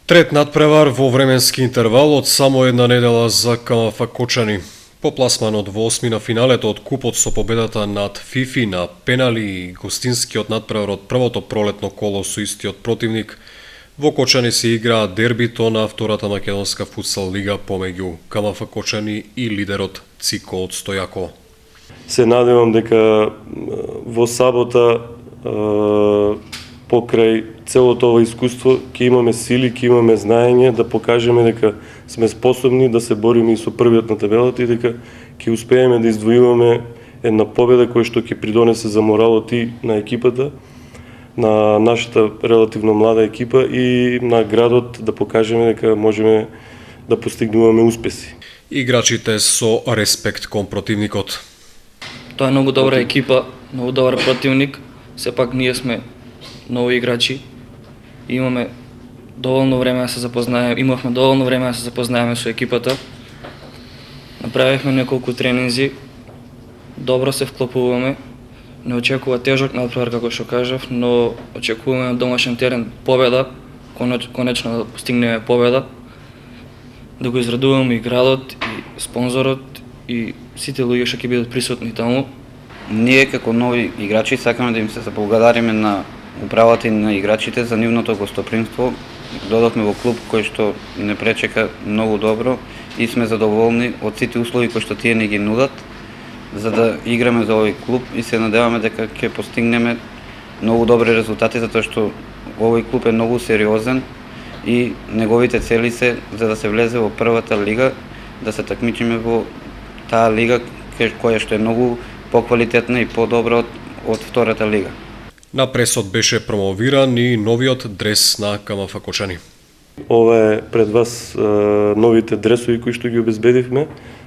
Трет надпревар во временски интервал од само една недела за КМФ Кочани. По пласманот во осмина финалето од купот со победата над Фифи на пенали и гостинскиот надпревар од првото пролетно коло со истиот противник, во Кочани се играа дербито на втората македонска футсал лига помеѓу КМФ Кочани и лидерот Цико од Стојаково. Се надевам дека во сабота покрај целото ова искуство ќе имаме сили, ќе имаме знаење да покажеме дека сме способни да се бориме и со првиот на табелата и дека ќе успееме да издвојуваме една победа која што ќе придонесе за моралот и на екипата, на нашата релативно млада екипа и на градот да покажеме дека можеме да постигнуваме успеси. Играчите со респект кон противникот. Тоа е многу добра екипа, многу добар противник. Сепак ние сме нови играчи. Имаме доволно време да се запознаеме, имавме доволно време да се запознаеме со екипата. Направивме неколку тренинзи. Добро се вклопуваме. Не очекува тежок надпревар како што кажав, но очекуваме на домашен терен победа, конечно да постигнеме победа, да го израдуваме и градот, и спонзорот, и сите луѓе што ќе бидат присутни таму. Ние како нови играчи сакаме да им се заблагодариме на управата и на играчите за нивното гостопримство. Додовме во клуб кој што не пречека многу добро и сме задоволни од сите услови кои што тие ни ги нудат за да играме за овој клуб и се надеваме дека ќе постигнеме многу добри резултати затоа што овој клуб е многу сериозен и неговите цели се за да се влезе во првата лига, да се такмичиме во таа лига која што е многу поквалитетна и подобра од втората лига. На пресот беше промовиран и новиот дрес на КМФ Кочани. Ова е пред вас новите дресови кои што ги обезбедивме.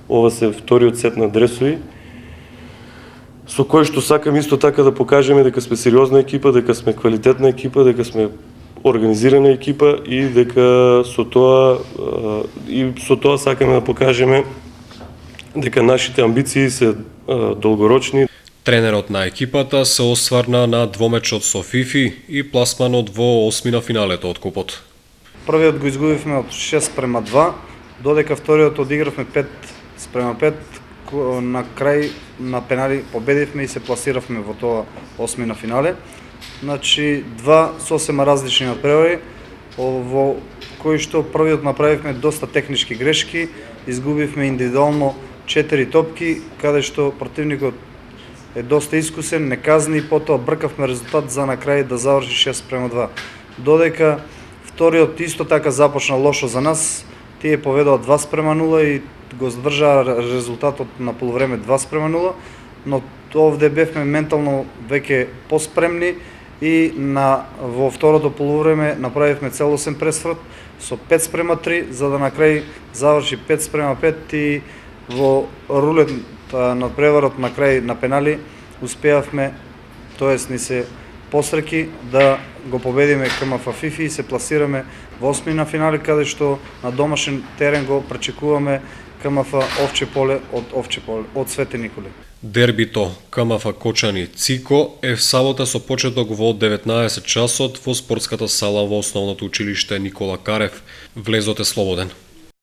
Ова се вториот сет на дресови со кој што сакам исто така да покажеме дека сме сериозна екипа, дека сме квалитетна екипа, дека сме организирана екипа и дека со тоа сакаме да покажеме дека нашите амбиции се долгорочни. Тренерот на екипата се осврна на двомечот со Фифи и пласманот во осмина финалето од купот. Првиот го изгубивме од 6:2, додека вториот одигравме 5:5, на крај на пенали победивме и се пласиравме во тоа осмина финале. Значи, два сосема различни надпревари, во кои што првиот направивме доста технички грешки, изгубивме индивидуално 4 топки, каде што противникот е доста искусен, не казни и потоа бркавме резултат за на крај да заврши 6:2. Додека вториот исто така започна лошо за нас, тие поведоа 2:0 и го задржаа резултатот на полувреме 2:0, но овде бевме ментално веќе поспремни и во второто полувреме направивме целосен пресврт со 5:3 за да на крај заврши 5:5 и во рулет надпреварот на крај на пенали успеавме, тоест ни се посреќи да го победиме КМФ Фифи и се пласираме во осмина финале каде што на домашен терен го пречекуваме КМФ Овче поле од Свети Николи. Дербито КМФ Кочани Цико е в сабота со почеток во 19 часот во спортската сала во основното училиште Никола Карев. Влезот е слободен.